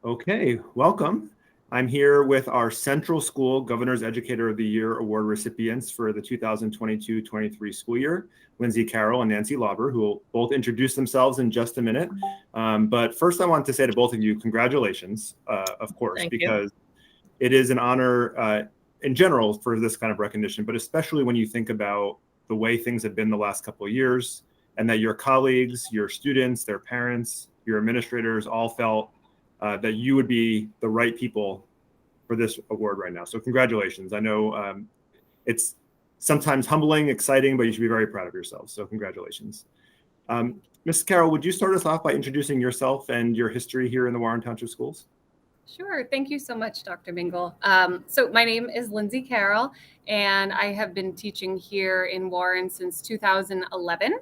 Okay, welcome. I'm here with our Central School Governor's Educator of the Year Award recipients for the 2022-23 school year, Lindsay Carroll and Nancy Lauber, who will both introduce themselves in just a minute. But first, I want to say to both of you, congratulations, of course, Thank because it is an honor in general for this kind of recognition, but especially when you think about the way things have been the last couple of years, and that your colleagues, your students, their parents, your administrators all felt that you would be the right people for this award right now. So congratulations. I know it's sometimes humbling, exciting, but you should be very proud of yourselves. So congratulations. Ms. Carroll, would you start us off by introducing yourself and your history here in the Warren Township Schools? Sure. Thank you so much, Dr. Mingle. So my name is Lindsay Carroll, and I have been teaching here in Warren since 2011.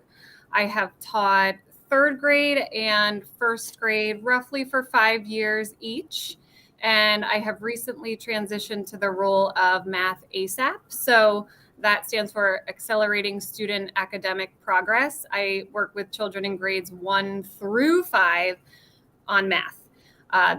I have taught third grade and first grade roughly for 5 years each. And I have recently transitioned to the role of Math ASAP. So that stands for Accelerating Student Academic Progress. I work with children in grades 1 through 5 on math.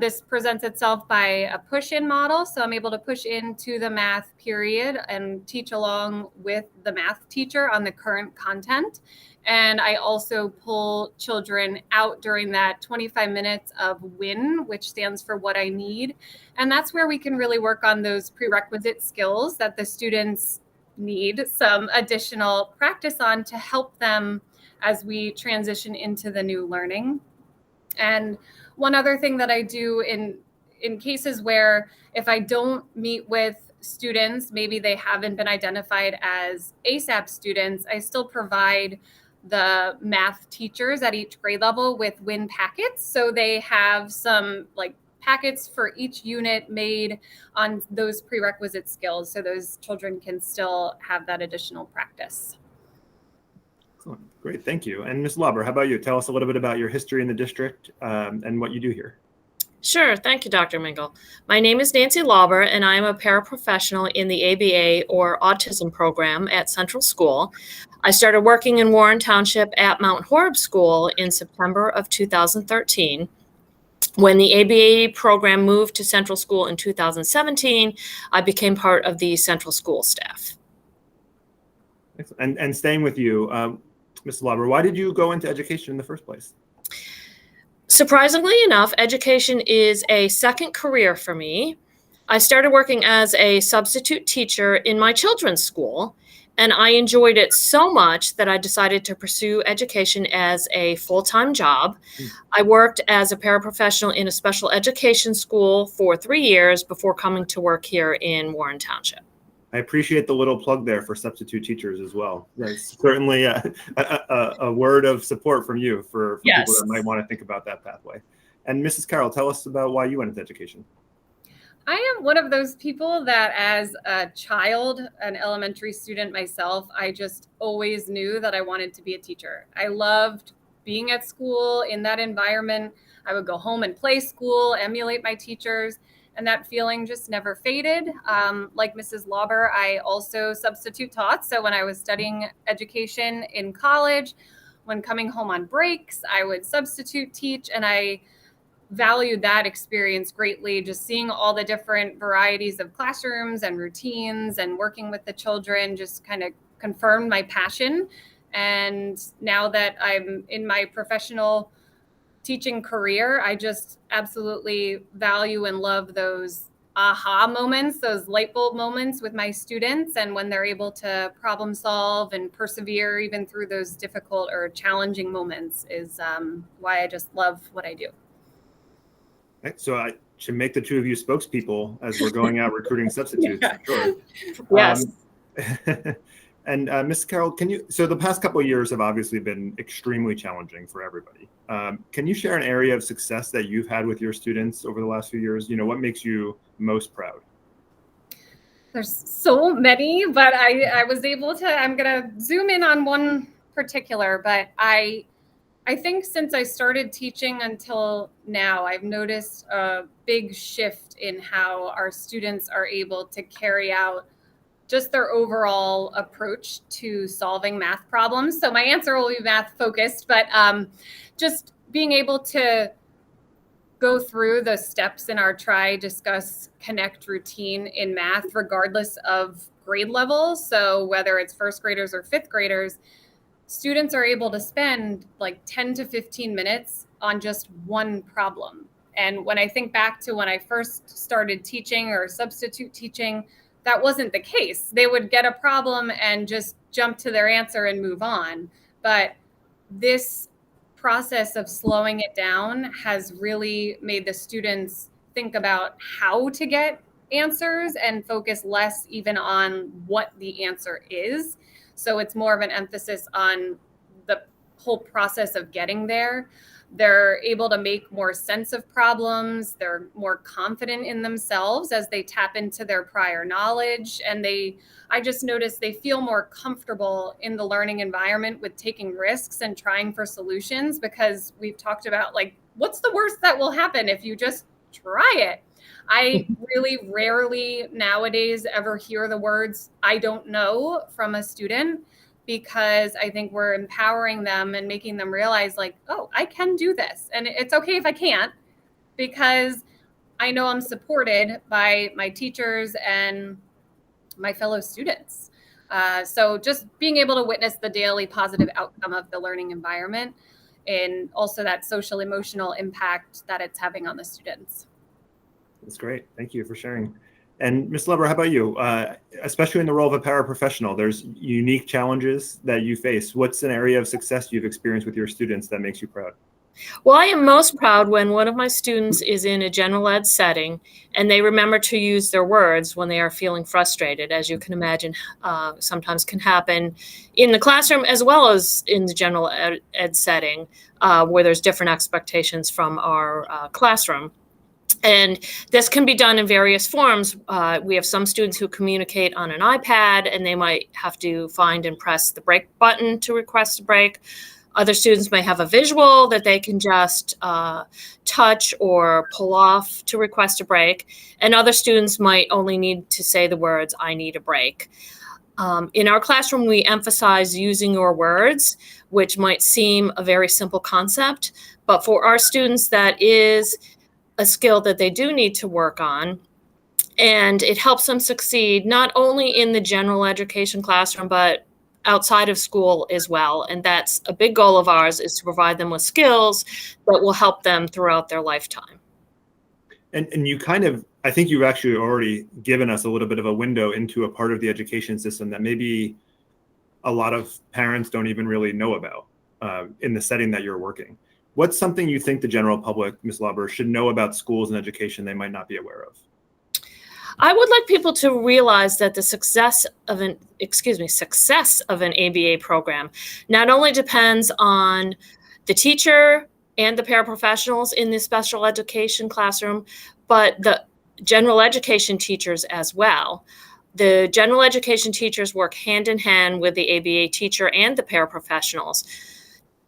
This presents itself by a push-in model. So I'm able to push into the math period and teach along with the math teacher on the current content. And I also pull children out during that 25 minutes of WIN, which stands for what I need. And that's where we can really work on those prerequisite skills that the students need some additional practice on to help them as we transition into the new learning. And one other thing that I do in cases where if I don't meet with students, maybe they haven't been identified as ASAP students, I still provide the math teachers at each grade level with WIN packets. So they have some packets for each unit made on those prerequisite skills. So those children can still have that additional practice. Excellent. Great. Thank you. And Ms. Lauber, how about you? Tell us a little bit about your history in the district and what you do here. Sure. Thank you, Dr. Mingle. My name is Nancy Lauber, and I am a paraprofessional in the ABA or autism program at Central School. I started working in Warren Township at Mount Horeb School in September of 2013. When the ABA program moved to Central School in 2017, I became part of the Central School staff. And staying with you, Ms. Lauber, why did you go into education in the first place? Surprisingly enough, education is a second career for me. I started working as a substitute teacher in my children's school, and I enjoyed it so much that I decided to pursue education as a full-time job. I worked as a paraprofessional in a special education school for 3 years before coming to work here in Warren Township. I appreciate the little plug there for substitute teachers as well. That's certainly a word of support from you for Yes. people that might want to think about that pathway. And Mrs. Carroll, tell us about why you went into education. I am one of those people that as a child, an elementary student myself, I just always knew that I wanted to be a teacher. I loved being at school in that environment. I would go home and play school, emulate my teachers. And that feeling just never faded. Like Mrs. Lauber, I also substitute taught. So when I was studying education in college, when coming home on breaks, I would substitute teach. And I valued that experience greatly, just seeing all the different varieties of classrooms and routines and working with the children just kind of confirmed my passion. And now that I'm in my professional teaching career, I just absolutely value and love those aha moments, those light bulb moments with my students. And when they're able to problem solve and persevere even through those difficult or challenging moments is why I just love what I do. Okay, so I should make the two of you spokespeople as we're going out recruiting substitutes. Yeah. Sure. Yes. And Ms. Carroll, so the past couple of years have obviously been extremely challenging for everybody. Can you share an area of success that you've had with your students over the last few years? You know, what makes you most proud? There's so many, but I was able to, I'm going to zoom in on one particular, but I think since I started teaching until now, I've noticed a big shift in how our students are able to carry out just their overall approach to solving math problems. So my answer will be math focused, but just being able to go through the steps in our try, discuss, connect routine in math, regardless of grade level. So whether it's first graders or fifth graders, students are able to spend like 10 to 15 minutes on just one problem. And when I think back to when I first started teaching or substitute teaching, that wasn't the case. They would get a problem and just jump to their answer and move on. But this process of slowing it down has really made the students think about how to get answers and focus less even on what the answer is. So it's more of an emphasis on the whole process of getting there. They're able to make more sense of problems. They're more confident in themselves as they tap into their prior knowledge. And I just noticed they feel more comfortable in the learning environment with taking risks and trying for solutions, because we've talked about like, what's the worst that will happen if you just try it? I really rarely nowadays ever hear the words, "I don't know," from a student, because I think we're empowering them and making them realize like, oh, I can do this. And it's okay if I can't, because I know I'm supported by my teachers and my fellow students. So just being able to witness the daily positive outcome of the learning environment, and also that social emotional impact that it's having on the students. That's great. Thank you for sharing. And Ms. Lauber, how about you? Especially in the role of a paraprofessional, there's unique challenges that you face. What's an area of success you've experienced with your students that makes you proud? Well, I am most proud when one of my students is in a general ed setting and they remember to use their words when they are feeling frustrated. As you can imagine, sometimes can happen in the classroom as well as in the general ed setting, where there's different expectations from our classroom. And this can be done in various forms. We have some students who communicate on an iPad, and they might have to find and press the break button to request a break. Other students may have a visual that they can just touch or pull off to request a break. And other students might only need to say the words, "I need a break." In our classroom, we emphasize using your words, which might seem a very simple concept, but for our students, that is a skill that they do need to work on. And it helps them succeed not only in the general education classroom, but outside of school as well. And that's a big goal of ours, is to provide them with skills that will help them throughout their lifetime. And you kind of, I think you've actually already given us a little bit of a window into a part of the education system that maybe a lot of parents don't even really know about in the setting that you're working. What's something you think the general public, Ms. Lauber, should know about schools and education they might not be aware of? I would like people to realize that the success of an ABA program not only depends on the teacher and the paraprofessionals in the special education classroom, but the general education teachers as well. The general education teachers work hand in hand with the ABA teacher and the paraprofessionals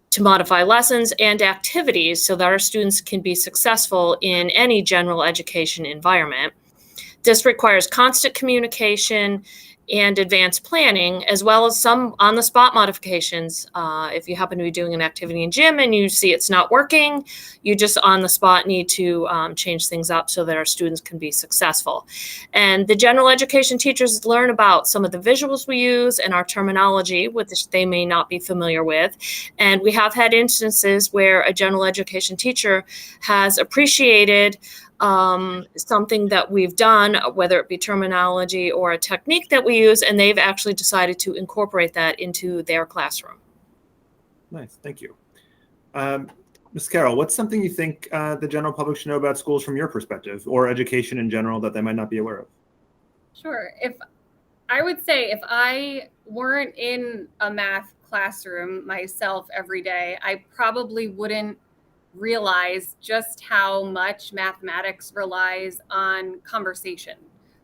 to modify lessons and activities so that our students can be successful in any general education environment. This requires constant communication and advanced planning, as well as some on-the-spot modifications. If you happen to be doing an activity in gym and you see it's not working, you just on the spot need to change things up so that our students can be successful. And the general education teachers learn about some of the visuals we use and our terminology, which they may not be familiar with. And we have had instances where a general education teacher has appreciated something that we've done, whether it be terminology or a technique that we use, and they've actually decided to incorporate that into their classroom. Nice, thank you. Ms. Carroll, what's something you think the general public should know about schools from your perspective, or education in general, that they might not be aware of? Sure. If I weren't in a math classroom myself every day, I probably wouldn't realize just how much mathematics relies on conversation.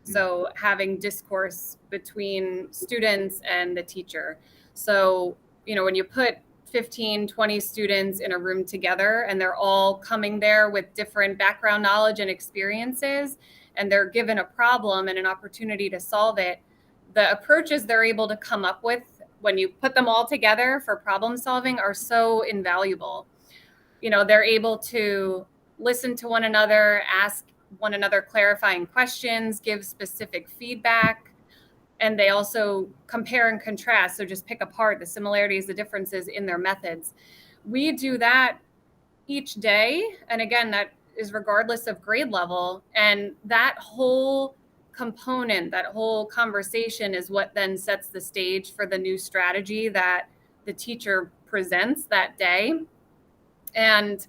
So having discourse between students and the teacher. So, when you put 15, 20 students in a room together and they're all coming there with different background knowledge and experiences, and they're given a problem and an opportunity to solve it, the approaches they're able to come up with when you put them all together for problem solving are so invaluable. They're able to listen to one another, ask one another clarifying questions, give specific feedback, and they also compare and contrast. So just pick apart the similarities, the differences in their methods. We do that each day. And again, that is regardless of grade level. And that whole component, that whole conversation is what then sets the stage for the new strategy that the teacher presents that day. And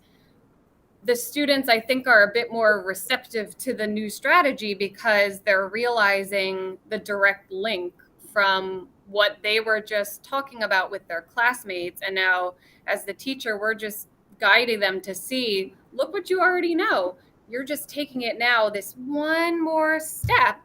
the students, I think, are a bit more receptive to the new strategy because they're realizing the direct link from what they were just talking about with their classmates. And now, as the teacher, we're just guiding them to see, look what you already know. You're just taking it now this one more step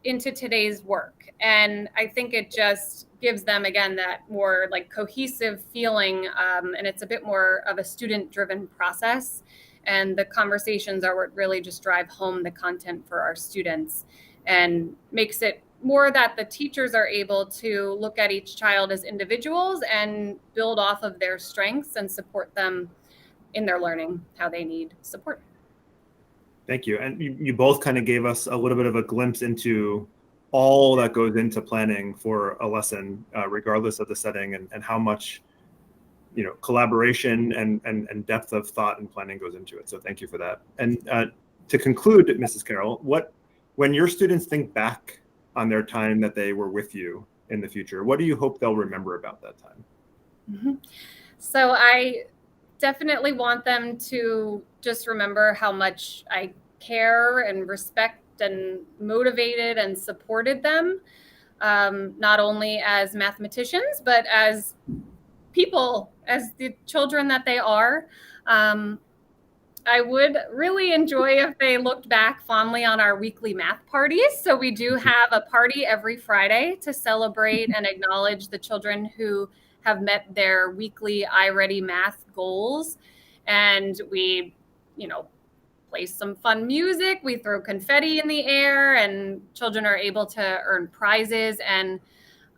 into today's work. And I think it just gives them, again, that more like cohesive feeling. And it's a bit more of a student-driven process. And the conversations are what really just drive home the content for our students and makes it more that the teachers are able to look at each child as individuals and build off of their strengths and support them in their learning, how they need support. Thank you. And you both kind of gave us a little bit of a glimpse into all that goes into planning for a lesson, regardless of the setting, and how much, collaboration and depth of thought and planning goes into it. So thank you for that. And to conclude, Mrs. Carroll, when your students think back on their time that they were with you in the future, what do you hope they'll remember about that time? Mm-hmm. So I definitely want them to just remember how much I care and respect and motivated and supported them, not only as mathematicians, but as people, as the children that they are. I would really enjoy if they looked back fondly on our weekly math parties. So we do have a party every Friday to celebrate and acknowledge the children who have met their weekly iReady math goals. And we, play some fun music, we throw confetti in the air, and children are able to earn prizes. And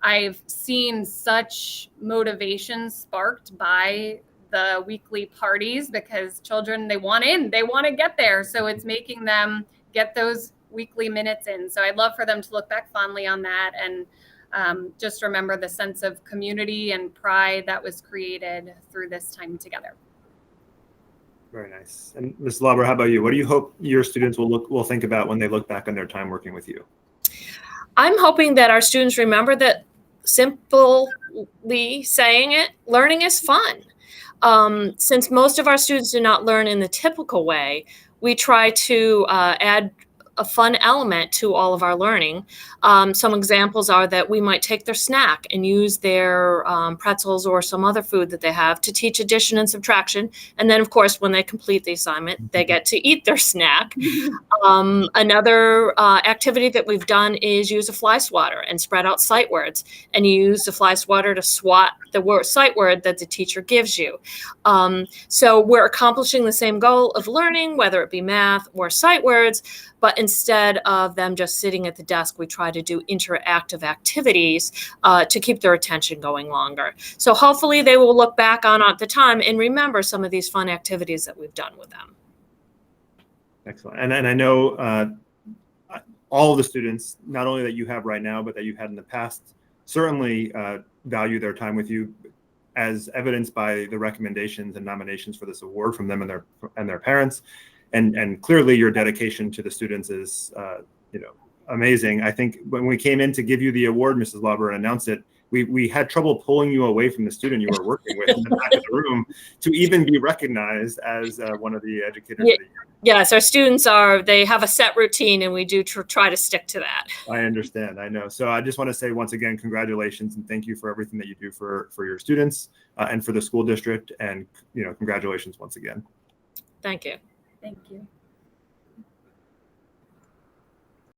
I've seen such motivation sparked by the weekly parties because children, they want to get there. So it's making them get those weekly minutes in. So I'd love for them to look back fondly on that and just remember the sense of community and pride that was created through this time together. Very nice. And Ms. Lauber, how about you? What do you hope your students will think about when they look back on their time working with you? I'm hoping that our students remember that, simply saying it, learning is fun. Since most of our students do not learn in the typical way, we try to add a fun element to all of our learning. Some examples are that we might take their snack and use their pretzels or some other food that they have to teach addition and subtraction. And then, of course, when they complete the assignment, they get to eat their snack. Another activity that we've done is use a fly swatter and spread out sight words. And you use the fly swatter to swat the sight word that the teacher gives you. So we're accomplishing the same goal of learning, whether it be math or sight words, but instead of them just sitting at the desk, we try to do interactive activities to keep their attention going longer. So hopefully they will look back on at the time and remember some of these fun activities that we've done with them. Excellent. And I know all of the students, not only that you have right now, but that you've had in the past, certainly value their time with you, as evidenced by the recommendations and nominations for this award from them and their parents. And clearly your dedication to the students is, amazing. I think when we came in to give you the award, Mrs. Lauber, and announce it, we had trouble pulling you away from the student you were working with in the back of the room to even be recognized as one of the educators of the year. Yes, our students they have a set routine, and we do try to stick to that. I understand. I know. So I just want to say once again, congratulations and thank you for everything that you do for your students and for the school district. And, congratulations once again. Thank you. Thank you.